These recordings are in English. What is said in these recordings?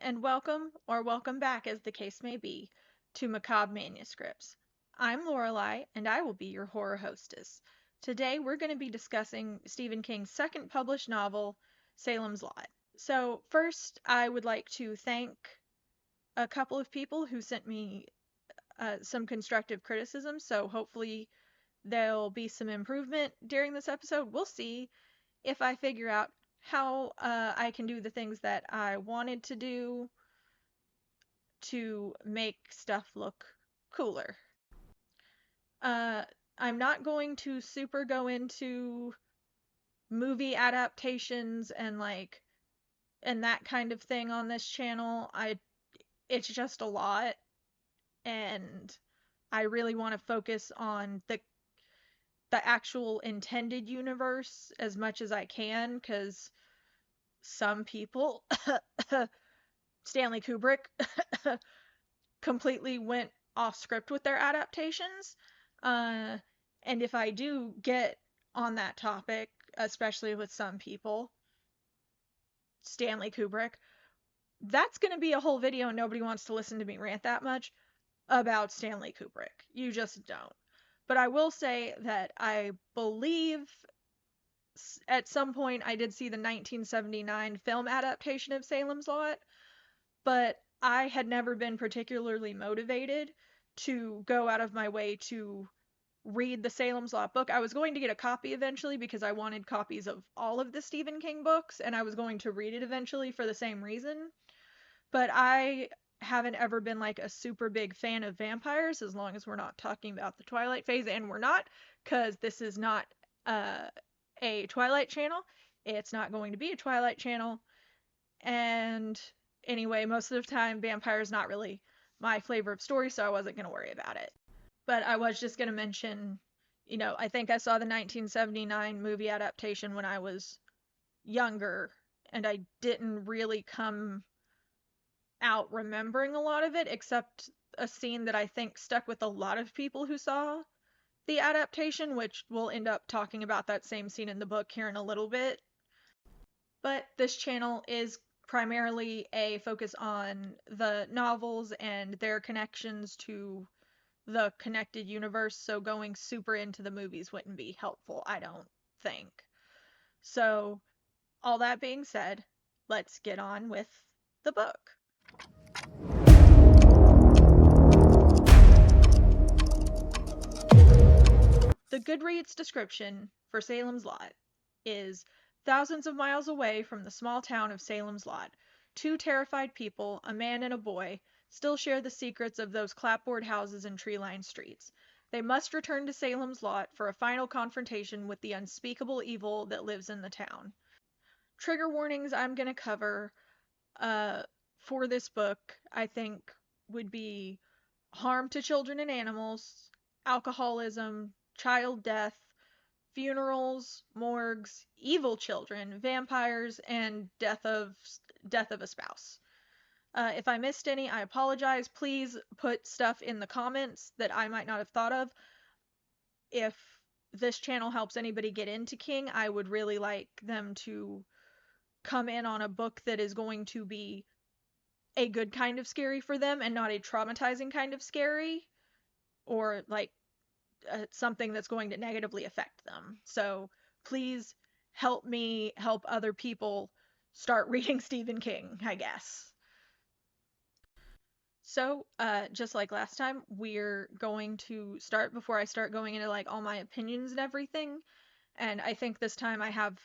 and welcome, or welcome back as the case may be, to Macabre Manuscripts. I'm Lorelei, and I will be your horror hostess. Today we're going to be discussing Stephen King's second published novel, Salem's Lot. So, first, I would like to thank a couple of people who sent me some constructive criticism, so hopefully there'll be some improvement during this episode. We'll see if I figure out how I can do the things that I wanted to do to make stuff look cooler. Uh, I'm not going to super go into movie adaptations and that kind of thing on this channel. It's just a lot, and I really want to focus on the actual intended universe as much as I can, because some people Stanley Kubrick completely went off script with their adaptations. Uh, and if I do get on that topic, especially with some people, Stanley Kubrick, that's going to be a whole video, and nobody wants to listen to me rant that much about Stanley Kubrick. You just don't. But I will say that I believe at some point I did see the 1979 film adaptation of Salem's Lot, but I had never been particularly motivated to go out of my way to read the Salem's Lot book. I was going to get a copy eventually because I wanted copies of all of the Stephen King books, and I was going to read it eventually for the same reason. But I haven't ever been like a super big fan of vampires, as long as we're not talking about the Twilight phase, and we're not, because this is not uh, a Twilight channel. It's not going to be a Twilight channel. And anyway, most of the time, vampire's not really my flavor of story, so I wasn't going to worry about it. But I was just going to mention, I think I saw the 1979 movie adaptation when I was younger, and I didn't really come out remembering a lot of it, except a scene that I think stuck with a lot of people who saw the adaptation, which we'll end up talking about that same scene in the book here in a little bit. But this channel is primarily a focus on the novels and their connections to the connected universe, so going super into the movies wouldn't be helpful, I don't think. So, all that being said, let's get on with the book. The Goodreads description for Salem's Lot is thousands of miles away from the small town of Salem's Lot. Two terrified people, a man and a boy, still share the secrets of those clapboard houses and tree-lined streets. They must return to Salem's Lot for a final confrontation with the unspeakable evil that lives in the town. Trigger warnings I'm going to cover uh, for this book, I think, would be harm to children and animals, alcoholism, child death, funerals, morgues, evil children, vampires, and death of a spouse. If I missed any, I apologize. Please put stuff in the comments that I might not have thought of. If this channel helps anybody get into King, I would really like them to come in on a book that is going to be a good kind of scary for them and not a traumatizing kind of scary, or like something that's going to negatively affect them. So please help me help other people start reading Stephen King, I guess. So, just like last time, we're going to start before I start going into like all my opinions and everything. And I think this time I have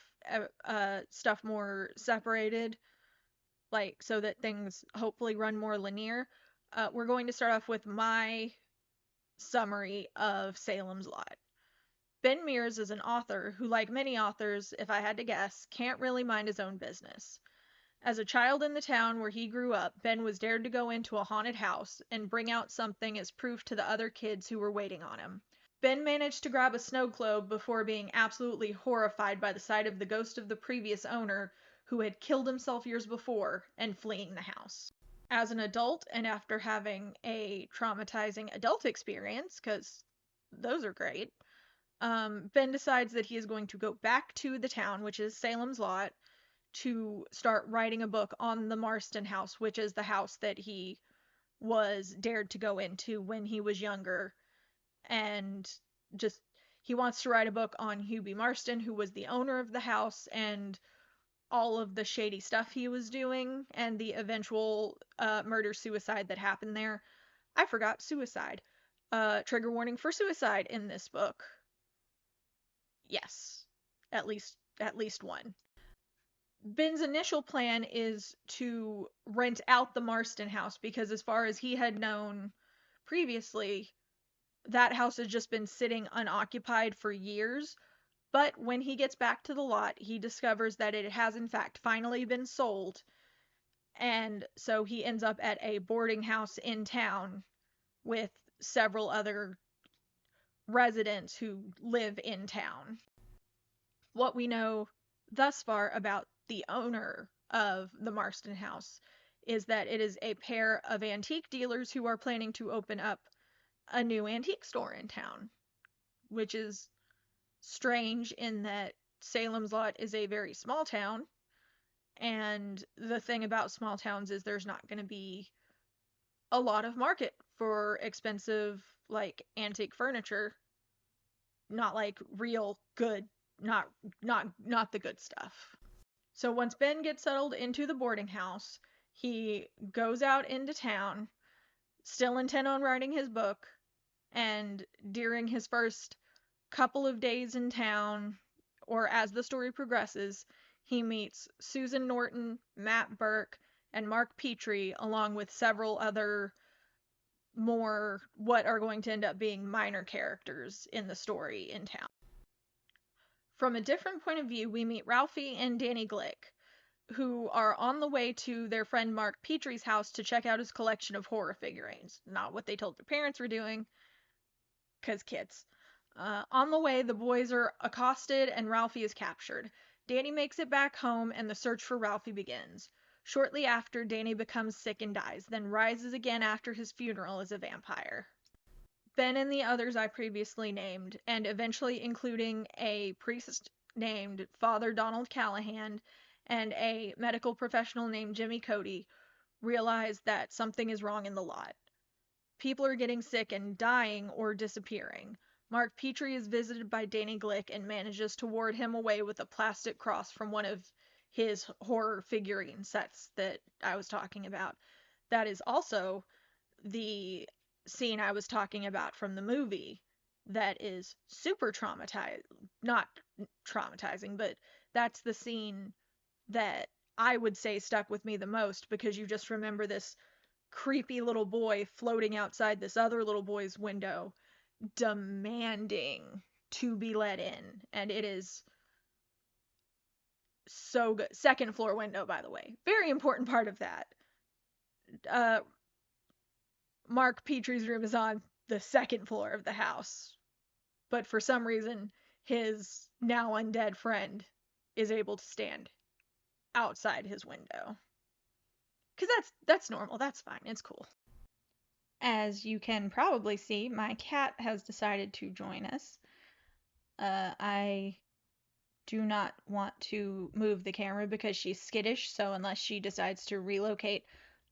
stuff more separated, like so that things hopefully run more linear. We're going to start off with my summary of Salem's Lot. Ben Mears is an author who, like many authors, if I had to guess, can't really mind his own business. As a child in the town where he grew up, Ben was dared to go into a haunted house and bring out something as proof to the other kids who were waiting on him. Ben managed to grab a snow globe before being absolutely horrified by the sight of the ghost of the previous owner, who had killed himself years before, and fleeing the house. As an adult, and after having a traumatizing adult experience, because those are great, Ben decides that he is going to go back to the town, which is Salem's Lot, to start writing a book on the Marston house, which is the house that he was dared to go into when he was younger. And just, he wants to write a book on Hugh B. Marston, who was the owner of the house, and all of the shady stuff he was doing, and the eventual murder-suicide that happened there. I forgot suicide. Trigger warning for suicide in this book. Yes, at least one. Ben's initial plan is to rent out the Marston house because, as far as he had known previously, that house has just been sitting unoccupied for years. But when he gets back to the lot, he discovers that it has in fact finally been sold. And so he ends up at a boarding house in town with several other residents who live in town. What we know thus far about the owner of the Marston house is that it is a pair of antique dealers who are planning to open up a new antique store in town, which is strange in that Salem's Lot is a very small town, and the thing about small towns is there's not going to be a lot of market for expensive, like, antique furniture. Not like real good, not the good stuff. So once Ben gets settled into the boarding house, he goes out into town, still intent on writing his book, and during his first couple of days in town, or as the story progresses, he meets Susan Norton, Matt Burke, and Mark Petrie, along with several other more what are going to end up being minor characters in the story in town. From a different point of view, we meet Ralphie and Danny Glick, who are on the way to their friend Mark Petrie's house to check out his collection of horror figurines. Not what they told their parents were doing, because kids. On the way, the boys are accosted and Ralphie is captured. Danny makes it back home and the search for Ralphie begins. Shortly after, Danny becomes sick and dies, then rises again after his funeral as a vampire. Ben and the others I previously named, and eventually including a priest named Father Donald Callahan and a medical professional named Jimmy Cody, realize that something is wrong in the lot. People are getting sick and dying or disappearing. Mark Petrie is visited by Danny Glick and manages to ward him away with a plastic cross from one of his horror figurine sets that I was talking about. That is also the scene I was talking about from the movie that is super not traumatizing, but that's the scene that I would say stuck with me the most, because you just remember this creepy little boy floating outside this other little boy's window demanding to be let in, and it is so good. Second floor window, by the way. Very important part of that. Mark Petrie's room is on the second floor of the house, but for some reason, his now undead friend is able to stand outside his window. Because that's normal. That's fine. It's cool. As you can probably see, my cat has decided to join us. I do not want to move the camera because she's skittish, so unless she decides to relocate,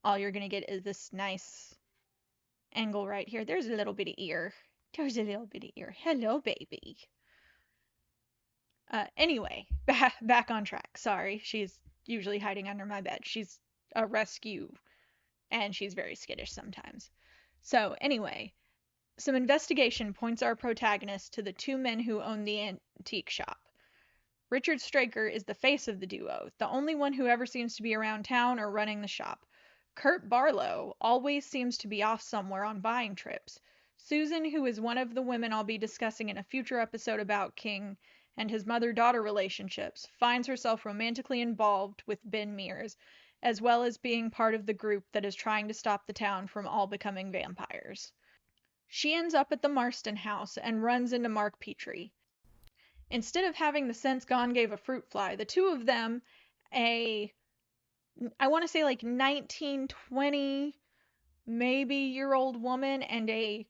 all you're going to get is this nice angle right here. There's a little bitty ear. There's a little bitty ear. Hello, baby. Anyway, back on track. Sorry, she's usually hiding under my bed. She's a rescue, and she's very skittish sometimes. So, anyway, some investigation points our protagonist to the two men who own the antique shop. Richard Straker is the face of the duo, the only one who ever seems to be around town or running the shop. Kurt Barlow always seems to be off somewhere on buying trips. Susan, who is one of the women I'll be discussing in a future episode about King and his mother-daughter relationships, finds herself romantically involved with Ben Mears, as well as being part of the group that is trying to stop the town from all becoming vampires. She ends up at the Marston house and runs into Mark Petrie. Instead of having the sense gone gave a fruit fly, the two of them, I want to say like 19, 20, maybe year-old woman and a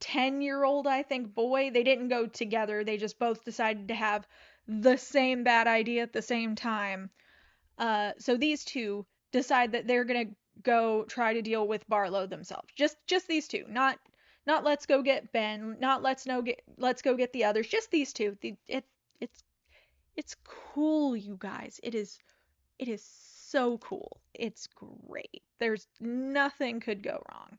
10-year-old, I think, boy, they didn't go together. They just both decided to have the same bad idea at the same time. So these two decide that they're gonna go try to deal with Barlow themselves. Just these two, not let's go get Ben, not let's go get the others. Just these two. It's it's cool, you guys. It is so cool. It's great. There's nothing could go wrong.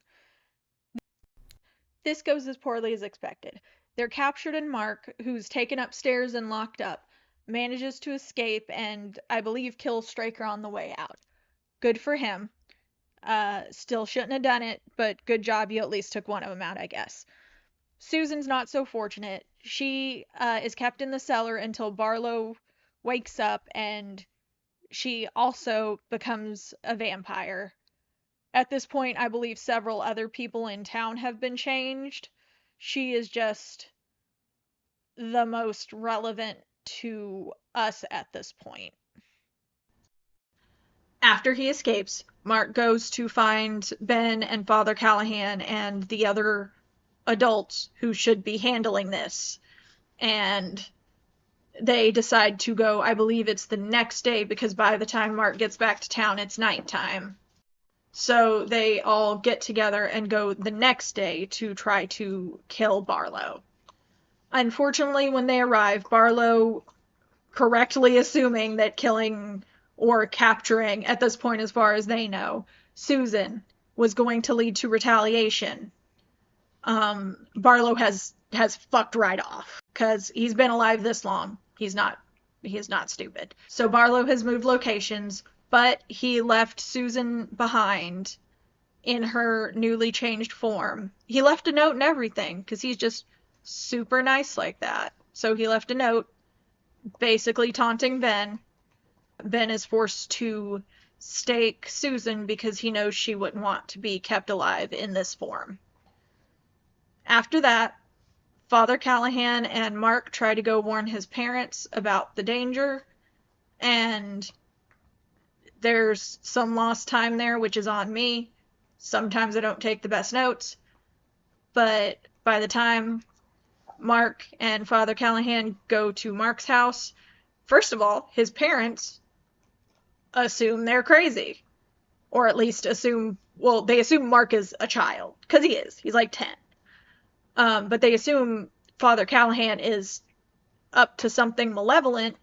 This goes as poorly as expected. They're captured, and Mark, who's taken upstairs and locked up, manages to escape and, I believe, kills Straker on the way out. Good for him. Still shouldn't have done it, but good job, you at least took one of them out, I guess. Susan's not so fortunate. She is kept in the cellar until Barlow wakes up, and she also becomes a vampire. At this point, I believe several other people in town have been changed. She is just the most relevant to us at this point. After he escapes, Mark goes to find Ben and Father Callahan and the other adults who should be handling this. And they decide to go, I believe it's the next day, because by the time Mark gets back to town, it's nighttime. So they all get together and go the next day to try to kill Barlow. Unfortunately, when they arrive, Barlow, correctly assuming that killing or capturing, at this point as far as they know, Susan was going to lead to retaliation, Barlow has fucked right off, because he's been alive this long. He is not stupid. So Barlow has moved locations, but he left Susan behind in her newly changed form. He left a note and everything, because he's just super nice like that. So he left a note basically taunting Ben. Ben is forced to stake Susan because he knows she wouldn't want to be kept alive in this form. After that, Father Callahan and Mark try to go warn his parents about the danger, and there's some lost time there, which is on me. Sometimes I don't take the best notes, but by the time Mark and Father Callahan go to Mark's house, first of all, his parents assume they're crazy. Or at least assume, well, they assume Mark is a child, because he is. He's like 10. But they assume Father Callahan is up to something malevolent,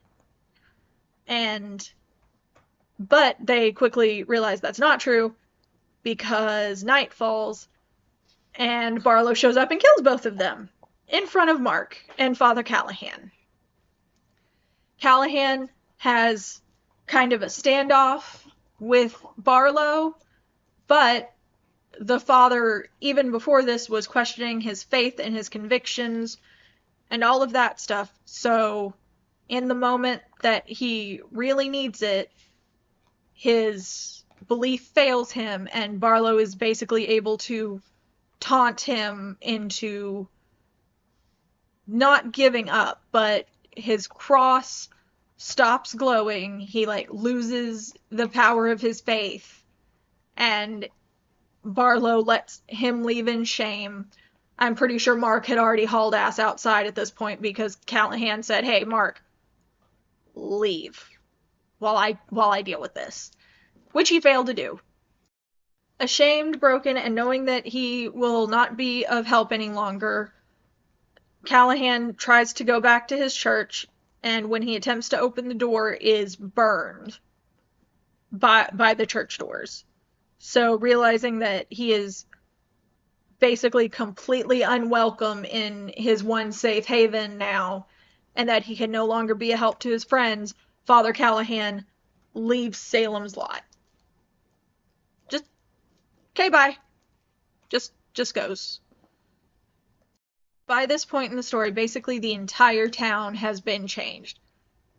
but they quickly realize that's not true, because night falls, and Barlow shows up and kills both of them in front of Mark and Father Callahan. Callahan has kind of a standoff with Barlow, but the father, even before this, was questioning his faith and his convictions and all of that stuff. So in the moment that he really needs it, his belief fails him, and Barlow is basically able to taunt him into not giving up, but his cross stops glowing. He loses the power of his faith, and Barlow lets him leave in shame. I'm pretty sure Mark had already hauled ass outside at this point, because Callahan said, "Hey, Mark, leave while I deal with this," which he failed to do. Ashamed, broken, and knowing that he will not be of help any longer, Callahan tries to go back to his church, and when he attempts to open the door, is burned by the church doors. So realizing that he is basically completely unwelcome in his one safe haven now, and that he can no longer be a help to his friends, Father Callahan leaves Salem's lot. Just, okay, bye. Just goes. By this point in the story, basically the entire town has been changed.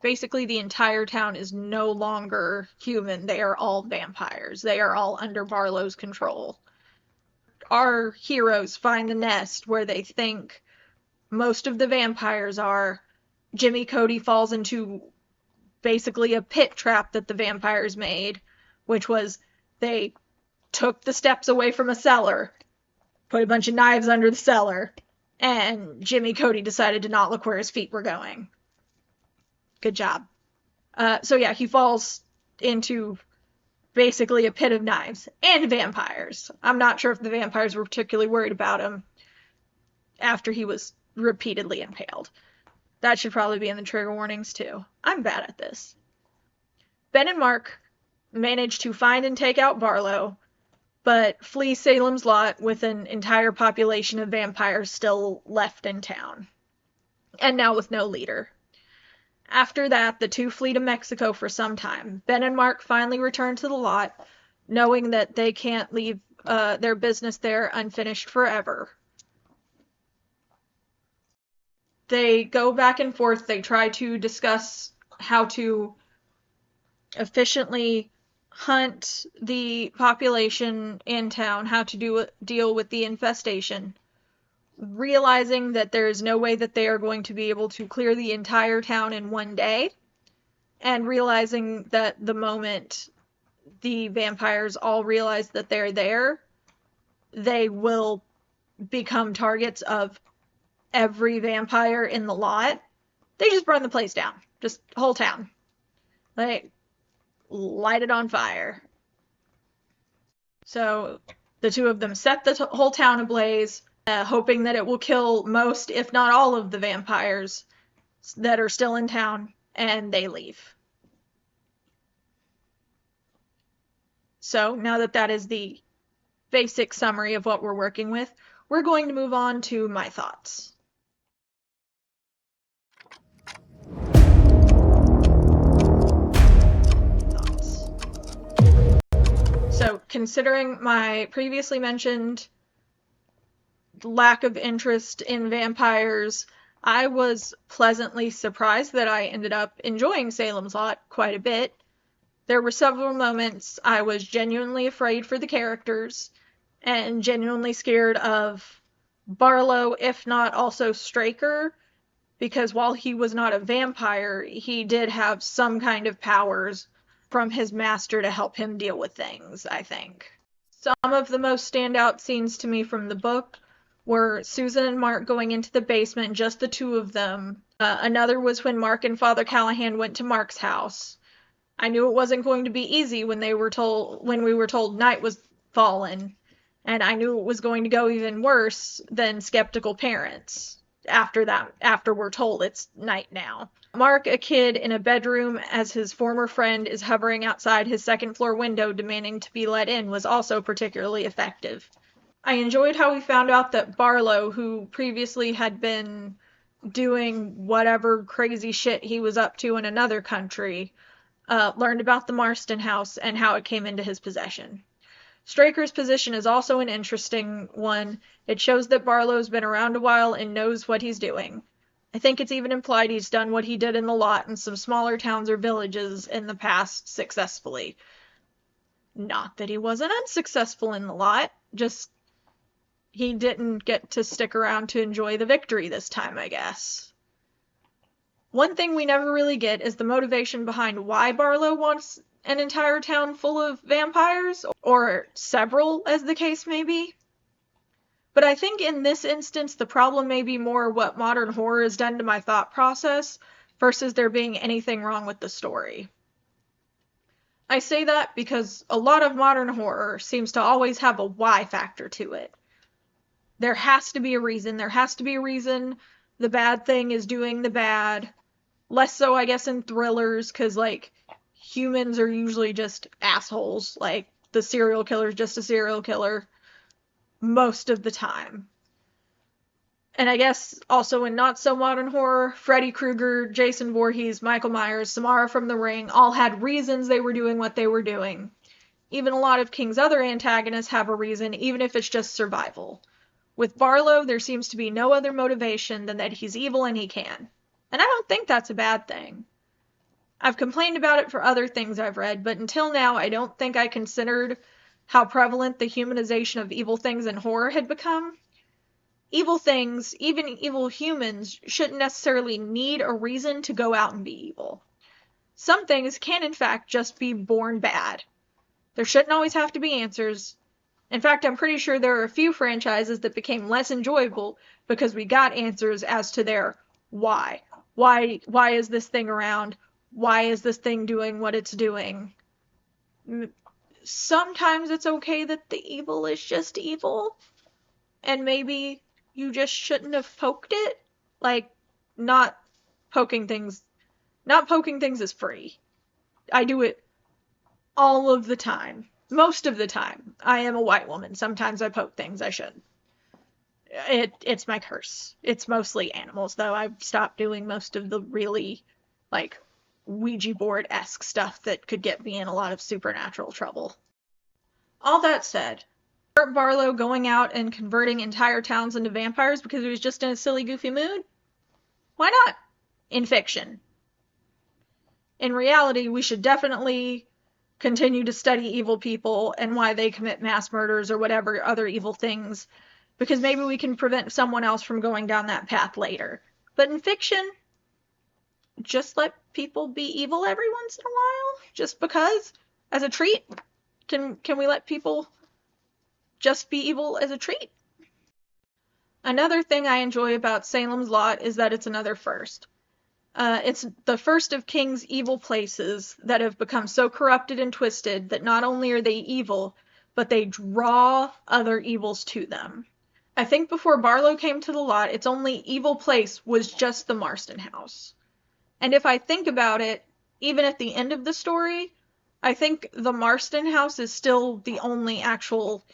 Basically the entire town is no longer human. They are all vampires. They are all under Barlow's control. Our heroes find the nest where they think most of the vampires are. Jimmy Cody falls into basically a pit trap that the vampires made, which was they took the steps away from a cellar, put a bunch of knives under the cellar, and Jimmy Cody decided to not look where his feet were going. Good job. So yeah, he falls into basically a pit of knives and vampires. I'm not sure if the vampires were particularly worried about him after he was repeatedly impaled. That should probably be in the trigger warnings too. I'm bad at this. Ben and Mark manage to find and take out Barlow, but flee Salem's Lot with an entire population of vampires still left in town, and now with no leader. After that, the two flee to Mexico for some time. Ben and Mark finally return to the lot, knowing that they can't leave their business there unfinished forever. They go back and forth. They try to discuss how to efficiently hunt the population in town, how to deal with the infestation, realizing that there is no way that they are going to be able to clear the entire town in one day, and realizing that the moment the vampires all realize that they're there, they will become targets of every vampire in the lot. They just burn the place down. Just whole town. Like, light it on fire. So the two of them set the whole town ablaze, hoping that it will kill most, if not all, of the vampires that are still in town, and they leave. So now that that is the basic summary of what we're working with, we're going to move on to my thoughts. So, considering my previously mentioned lack of interest in vampires, I was pleasantly surprised that I ended up enjoying Salem's Lot quite a bit. There were several moments I was genuinely afraid for the characters and genuinely scared of Barlow, if not also Straker, because while he was not a vampire, he did have some kind of powers from his master to help him deal with things, I think. Some of the most standout scenes to me from the book were Susan and Mark going into the basement, just the two of them. Another was when Mark and Father Callahan went to Mark's house. I knew it wasn't going to be easy when we were told night was fallen, and I knew it was going to go even worse than skeptical parents after we're told it's night now. Mark, a kid in a bedroom as his former friend is hovering outside his second floor window demanding to be let in, was also particularly effective. I enjoyed how we found out that Barlow, who previously had been doing whatever crazy shit he was up to in another country, learned about the Marston house and how it came into his possession. Straker's position is also an interesting one. It shows that Barlow's been around a while and knows what he's doing. I think it's even implied he's done what he did in the lot in some smaller towns or villages in the past successfully. Not that he wasn't unsuccessful in the lot, just he didn't get to stick around to enjoy the victory this time, I guess. One thing we never really get is the motivation behind why Barlow wants an entire town full of vampires, or several, as the case may be. But I think in this instance, the problem may be more what modern horror has done to my thought process versus there being anything wrong with the story. I say that because a lot of modern horror seems to always have a why factor to it. There has to be a reason. There has to be a reason the bad thing is doing the bad. Less so, I guess, in thrillers, because, like, humans are usually just assholes. Like, the serial killer's just a serial killer most of the time. And I guess also in not so modern horror, Freddy Krueger, Jason Voorhees, Michael Myers, Samara from The Ring all had reasons they were doing what they were doing. Even a lot of King's other antagonists have a reason, even if it's just survival. With Barlow, there seems to be no other motivation than that he's evil and he can. And I don't think that's a bad thing. I've complained about it for other things I've read, but until now I don't think I considered how prevalent the humanization of evil things in horror had become. Evil things, even evil humans, shouldn't necessarily need a reason to go out and be evil. Some things can in fact just be born bad. There shouldn't always have to be answers. In fact, I'm pretty sure there are a few franchises that became less enjoyable because we got answers as to their why. Why is this thing around? Why is this thing doing what it's doing? sometimes it's okay that the evil is just evil, and maybe you just shouldn't have poked it. Like, not poking things, not poking things is free. I do it all of the time. Most of the time. I am a white woman. Sometimes I poke things I shouldn't. It's my curse. It's mostly animals, though. I've stopped doing most of the really, like, Ouija board-esque stuff that could get me in a lot of supernatural trouble. All that said, Kurt Barlow going out and converting entire towns into vampires because he was just in a silly, goofy mood? Why not? In fiction. In reality, we should definitely continue to study evil people and why they commit mass murders or whatever other evil things, because maybe we can prevent someone else from going down that path later. But in fiction, just let people be evil every once in a while, just because, as a treat. Can we let people just be evil as a treat? Another thing I enjoy about Salem's Lot is that it's another first. It's the first of King's evil places that have become so corrupted and twisted that not only are they evil, but they draw other evils to them. I think before Barlow came to the lot, its only evil place was just the Marston house. And if I think about it, even at the end of the story, I think the Marston house is still the only actual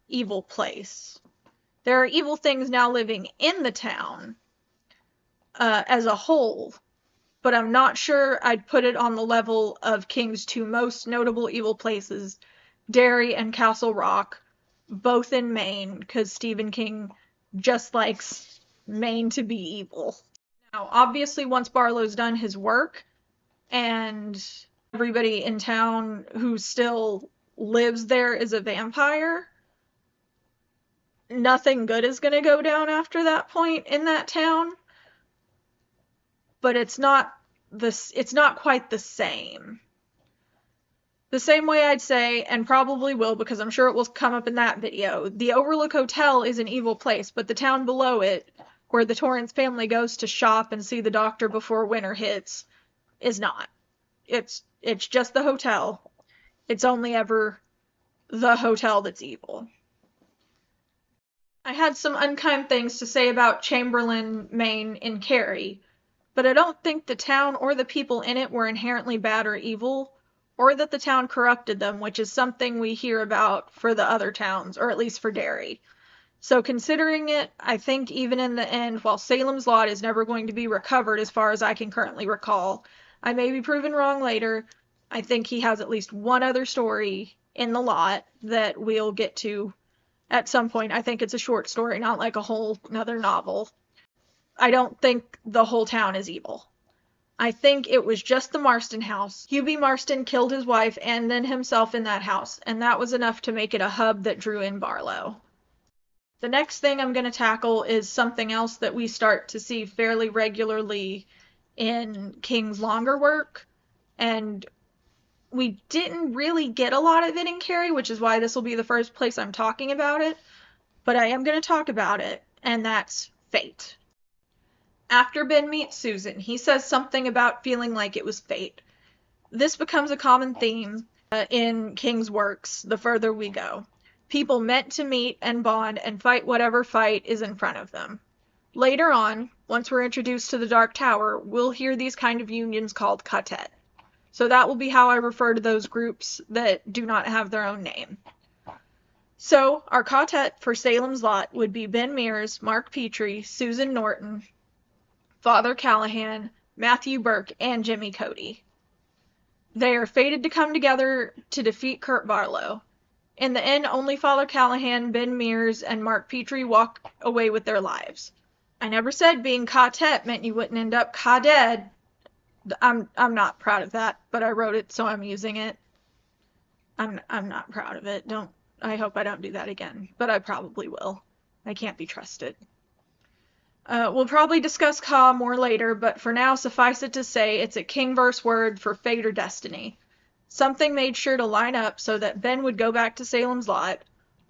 evil place. There are evil things now living in the town as a whole, but I'm not sure I'd put it on the level of King's two most notable evil places, Derry and Castle Rock, both in Maine, because Stephen King just likes Maine to be evil. Now, obviously, once Barlow's done his work, and everybody in town who still lives there is a vampire, nothing good is going to go down after that point in that town. But it's not quite the same. The same way I'd say, and probably will because I'm sure it will come up in that video, the Overlook Hotel is an evil place, but the town below it, where the Torrance family goes to shop and see the doctor before winter hits, is not. It's just the hotel. It's only ever the hotel that's evil. I had some unkind things to say about Chamberlain, Maine, and Carey, but I don't think the town or the people in it were inherently bad or evil, or that the town corrupted them, which is something we hear about for the other towns, or at least for Derry. So considering it, I think even in the end, while Salem's Lot is never going to be recovered as far as I can currently recall, I may be proven wrong later, I think he has at least one other story in the lot that we'll get to at some point. I think it's a short story, not like a whole another novel. I don't think the whole town is evil. I think it was just the Marston house. Hugh B. Marston killed his wife and then himself in that house, and that was enough to make it a hub that drew in Barlow. The next thing I'm going to tackle is something else that we start to see fairly regularly in King's longer work, and we didn't really get a lot of it in Carey, which is why this will be the first place I'm talking about it, but I am going to talk about it, and that's fate. After Ben meets Susan, he says something about feeling like it was fate. This becomes a common theme in King's works the further we go. People meant to meet and bond and fight whatever fight is in front of them. Later on, once we're introduced to the Dark Tower, we'll hear these kind of unions called quartet. So that will be how I refer to those groups that do not have their own name. So our quartet for Salem's Lot would be Ben Mears, Mark Petrie, Susan Norton, Father Callahan, Matthew Burke, and Jimmy Cody. They are fated to come together to defeat Kurt Barlow. In the end, only Father Callahan, Ben Mears, and Mark Petrie walk away with their lives. I never said being quartet meant you wouldn't end up dead. I'm not proud of that, but I wrote it, so I'm using it. I'm not proud of it. I hope I don't do that again, but I probably will. I can't be trusted. We'll probably discuss Ka more later, but for now, suffice it to say, it's a King-verse word for fate or destiny. Something made sure to line up so that Ben would go back to Salem's Lot,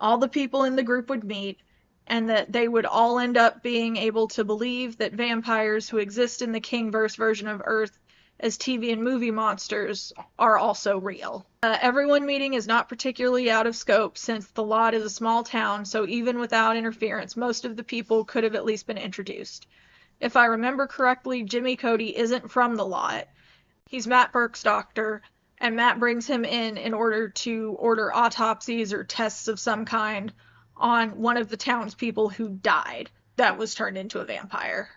all the people in the group would meet, and that they would all end up being able to believe that vampires who exist in the King-verse version of Earth as TV and movie monsters are also real. Everyone meeting is not particularly out of scope since the lot is a small town, so even without interference, most of the people could have at least been introduced. If I remember correctly, Jimmy Cody isn't from the lot. He's Matt Burke's doctor, and Matt brings him in order to order autopsies or tests of some kind on one of the townspeople who died that was turned into a vampire.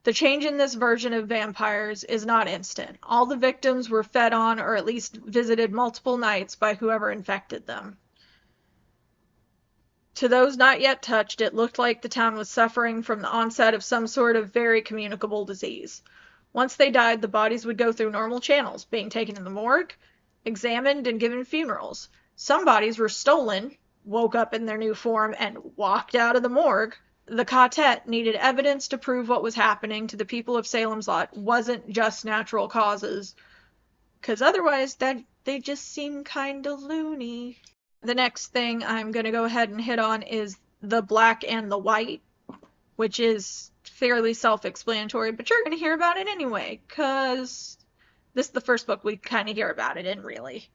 The change in this version of vampires is not instant. All the victims were fed on or at least visited multiple nights by whoever infected them. To those not yet touched, it looked like the town was suffering from the onset of some sort of very communicable disease. Once they died, the bodies would go through normal channels, being taken to the morgue, examined, and given funerals. Some bodies were stolen, woke up in their new form, and walked out of the morgue. The quartet needed evidence to prove what was happening to the people of Salem's Lot wasn't just natural causes, because otherwise they just seem kind of loony. The next thing I'm going to go ahead and hit on is the black and the white, which is fairly self-explanatory, but you're going to hear about it anyway, because this is the first book we kind of hear about it in, really.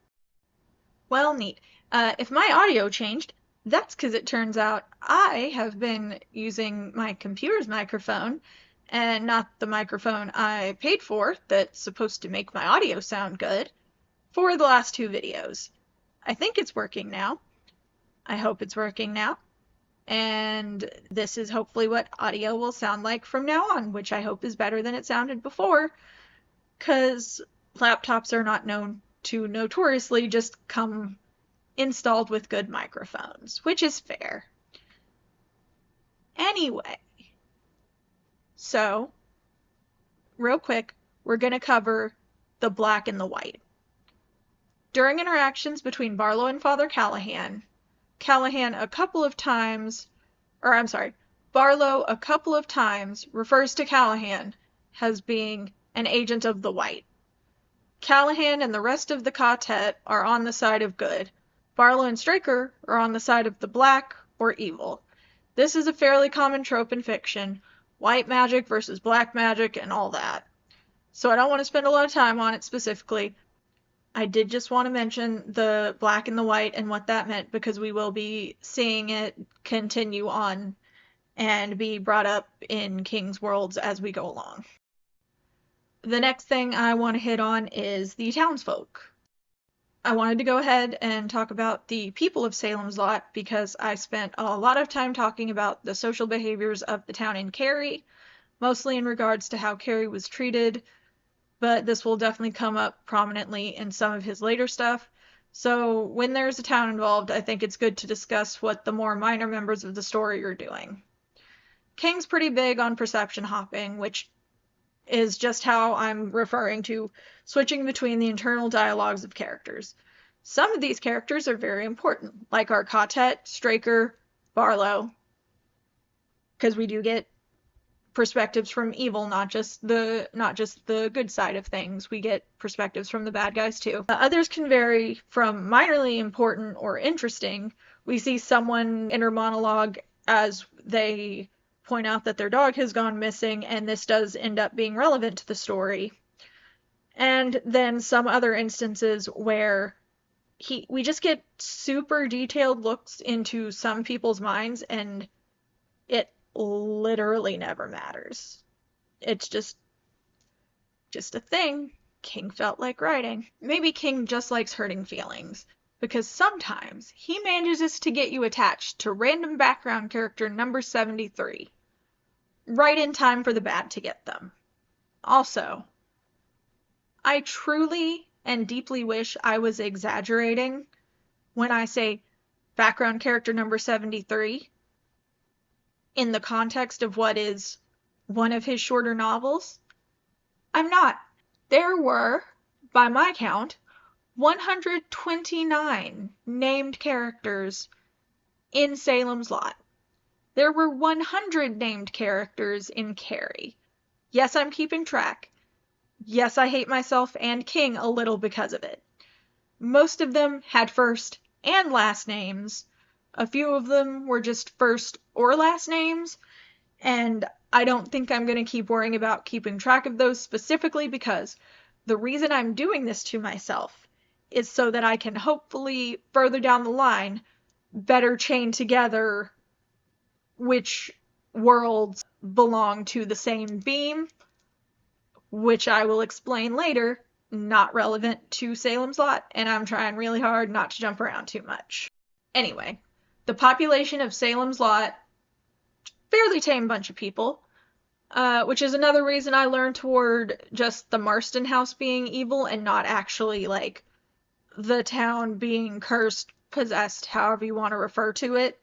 Well, neat. If my audio changed, that's because it turns out I have been using my computer's microphone and not the microphone I paid for that's supposed to make my audio sound good for the last 2 videos. I think it's working now. I hope it's working now. And this is hopefully what audio will sound like from now on, which I hope is better than it sounded before, because laptops are not known to notoriously just come installed with good microphones, which is fair. Anyway, so real quick, we're going to cover the black and the white. During interactions between Barlow and Father Callahan, Barlow a couple of times refers to Callahan as being an agent of the white. Callahan and the rest of the quartet are on the side of good. Barlow and Straker are on the side of the black or evil. This is a fairly common trope in fiction, white magic versus black magic and all that. So I don't want to spend a lot of time on it specifically. I did just want to mention the black and the white and what that meant, because we will be seeing it continue on and be brought up in King's Worlds as we go along. The next thing I want to hit on is the townsfolk. I wanted to go ahead and talk about the people of Salem's Lot because I spent a lot of time talking about the social behaviors of the town in Carrie, mostly in regards to how Carrie was treated, but this will definitely come up prominently in some of his later stuff. So when there's a town involved, I think it's good to discuss what the more minor members of the story are doing. King's pretty big on perception hopping, which is just how I'm referring to switching between the internal dialogues of characters. Some of these characters are very important, like our quartet, Straker, Barlow, because we do get perspectives from evil, not just the good side of things. We get perspectives from the bad guys too. Others can vary from minorly important or interesting. We see someone inner monologue as they point out that their dog has gone missing, and this does end up being relevant to the story. And then some other instances where we just get super detailed looks into some people's minds, and it literally never matters. It's just a thing King felt like writing. Maybe King just likes hurting feelings, because sometimes he manages to get you attached to random background character number 73, right in time for the bad to get them. Also, I truly and deeply wish I was exaggerating when I say background character number 73 in the context of what is one of his shorter novels. I'm not. There were, by my count, 129 named characters in Salem's Lot. There were 100 named characters in Carrie. Yes, I'm keeping track. Yes, I hate myself and King a little because of it. Most of them had first and last names. A few of them were just first or last names. And I don't think I'm going to keep worrying about keeping track of those specifically, because the reason I'm doing this to myself is so that I can hopefully further down the line better chain together which worlds belong to the same beam, which I will explain later, not relevant to Salem's Lot, and I'm trying really hard not to jump around too much. Anyway, the population of Salem's Lot, fairly tame bunch of people, which is another reason I learned toward just the Marston house being evil and not actually, like, the town being cursed, possessed, however you want to refer to it.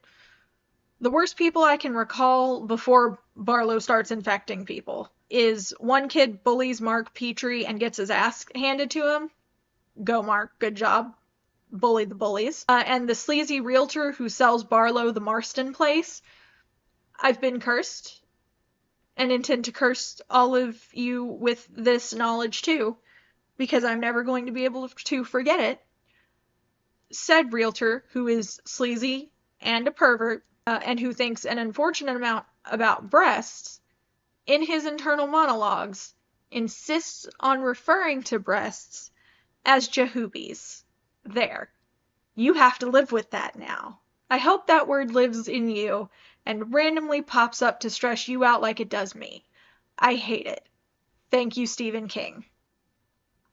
The worst people I can recall before Barlow starts infecting people is one kid bullies Mark Petrie and gets his ass handed to him. Go, Mark. Good job. Bully the bullies. And the sleazy realtor who sells Barlow the Marston place. I've been cursed and intend to curse all of you with this knowledge too, because I'm never going to be able to forget it. Said realtor, who is sleazy and a pervert, and who thinks an unfortunate amount about breasts, in his internal monologues, insists on referring to breasts as jahoobies. There. You have to live with that now. I hope that word lives in you and randomly pops up to stress you out like it does me. I hate it. Thank you, Stephen King.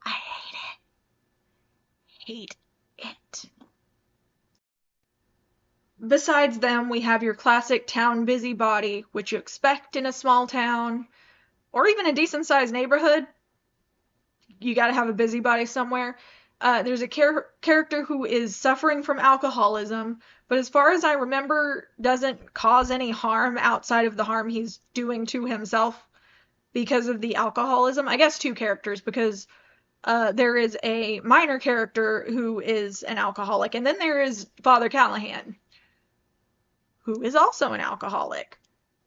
I hate it. Hate it. Besides them, we have your classic town busybody, which you expect in a small town, or even a decent-sized neighborhood. You gotta have a busybody somewhere. There's a character who is suffering from alcoholism, but as far as I remember, doesn't cause any harm outside of the harm he's doing to himself because of the alcoholism. I guess two characters, because there is a minor character who is an alcoholic, and then there is Father Callahan, who is also an alcoholic.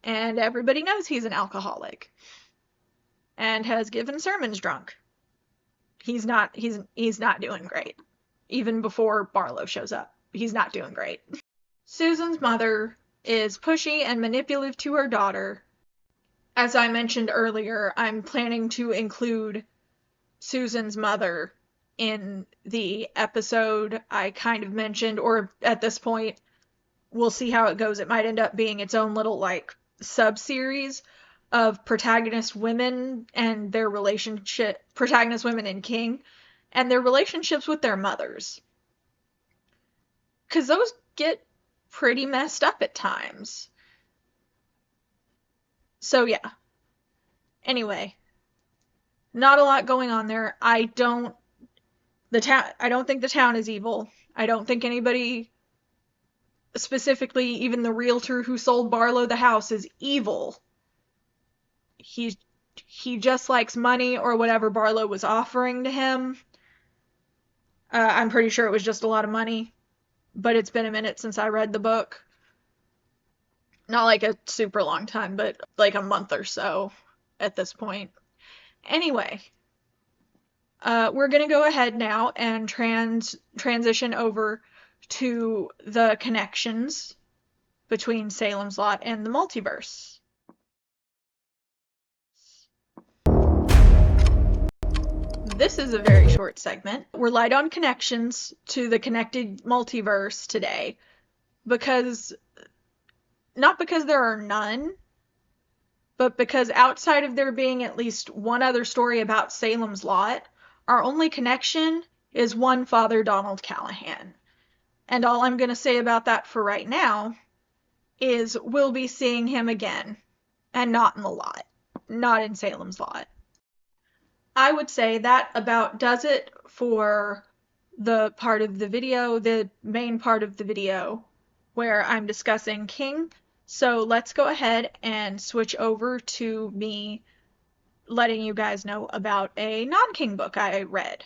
And everybody knows he's an alcoholic. And has given sermons drunk. He's not doing great. Even before Barlow shows up, he's not doing great. Susan's mother is pushy and manipulative to her daughter. As I mentioned earlier, I'm planning to include Susan's mother in the episode I kind of mentioned, or at this point, we'll see how it goes. It might end up being its own little, like, sub-series of protagonist women and their relationship, protagonist women in King, and their relationships with their mothers. Because those get pretty messed up at times. So yeah. Anyway, not a lot going on there. I don't think the town is evil. I don't think anybody, specifically even the realtor who sold Barlow the house, is evil. He just likes money or whatever Barlow was offering to him. I'm pretty sure it was just a lot of money, but it's been a minute since I read the book. Not like a super long time, but like a month or so at this point. Anyway, we're going to go ahead now and transition over to the connections between Salem's Lot and the multiverse. This is a very short segment. We're light on connections to the connected multiverse today, not because there are none, but because outside of there being at least one other story about Salem's Lot, our only connection is one Father Donald Callahan. And all I'm going to say about that for right now is we'll be seeing him again, and not in the lot, not in Salem's Lot. I would say that about does it for the part of the video, the main part of the video, where I'm discussing King. So let's go ahead and switch over to me letting you guys know about a non-King book I read.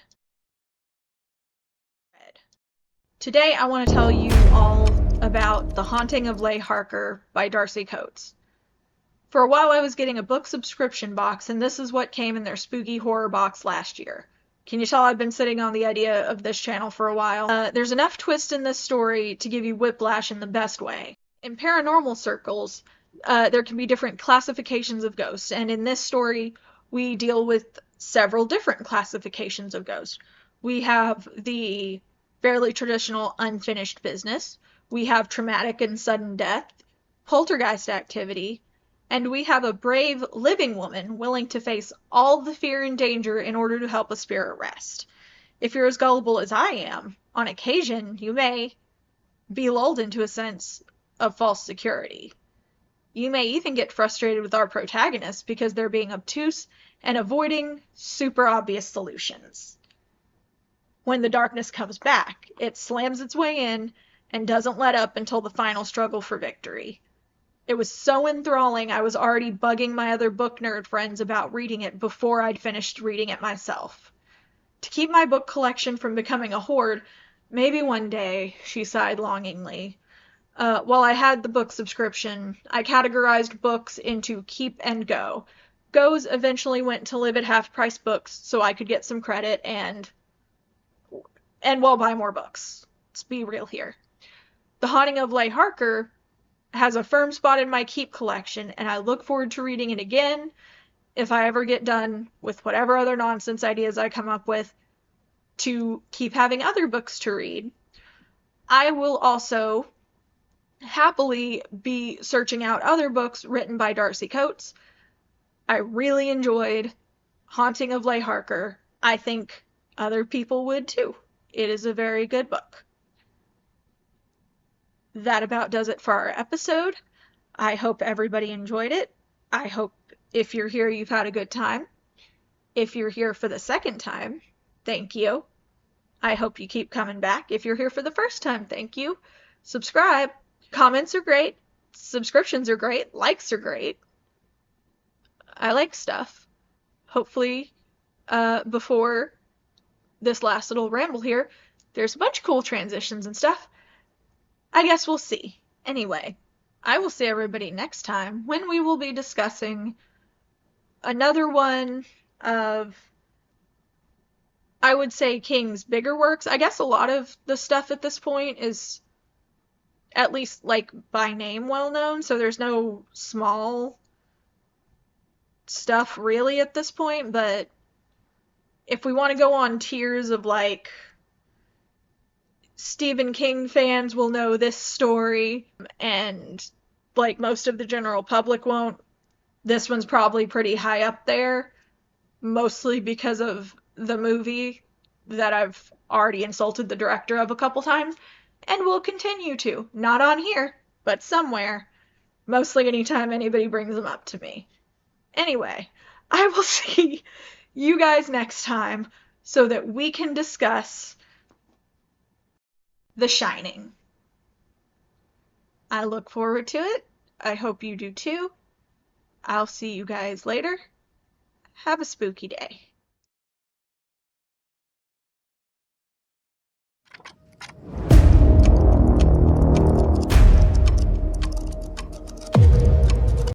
Today I want to tell you all about The Haunting of Leigh Harker by Darcy Coates. For a while I was getting a book subscription box, and this is what came in their spooky horror box last year. Can you tell I've been sitting on the idea of this channel for a while? There's enough twist in this story to give you whiplash in the best way. In paranormal circles, there can be different classifications of ghosts, and in this story, we deal with several different classifications of ghosts. We have the fairly traditional unfinished business, we have traumatic and sudden death, poltergeist activity, and we have a brave living woman willing to face all the fear and danger in order to help a spirit rest. If you're as gullible as I am, on occasion you may be lulled into a sense of false security. You may even get frustrated with our protagonists because they're being obtuse and avoiding super obvious solutions. When the darkness comes back, it slams its way in and doesn't let up until the final struggle for victory. It was so enthralling, I was already bugging my other book nerd friends about reading it before I'd finished reading it myself. To keep my book collection from becoming a hoard, maybe one day, she sighed longingly. While I had the book subscription, I categorized books into keep and go. Goes eventually went to live at half-price books so I could get some credit and well, buy more books. Let's be real here. The Haunting of Leigh Harker has a firm spot in my keep collection, and I look forward to reading it again if I ever get done with whatever other nonsense ideas I come up with to keep having other books to read. I will also happily be searching out other books written by Darcy Coates. I really enjoyed Haunting of Leigh Harker. I think other people would too. It is a very good book. That about does it for our episode. I hope everybody enjoyed it. I hope if you're here, you've had a good time. If you're here for the second time, thank you. I hope you keep coming back. If you're here for the first time, thank you. Subscribe. Comments are great. Subscriptions are great. Likes are great. I like stuff. Hopefully, before this last little ramble here, there's a bunch of cool transitions and stuff. I guess we'll see. Anyway, I will see everybody next time when we will be discussing another one of, I would say, King's bigger works. I guess a lot of the stuff at this point is at least like by name well known, so there's no small stuff really at this point, but if we want to go on tiers of like Stephen King fans will know this story and like most of the general public won't, this one's probably pretty high up there, mostly because of the movie that I've already insulted the director of a couple times and will continue to. Not on here, but somewhere. Mostly anytime anybody brings them up to me. Anyway, I will see you guys next time so that we can discuss The Shining. I look forward to it. I hope you do too. I'll see you guys later. Have a spooky day.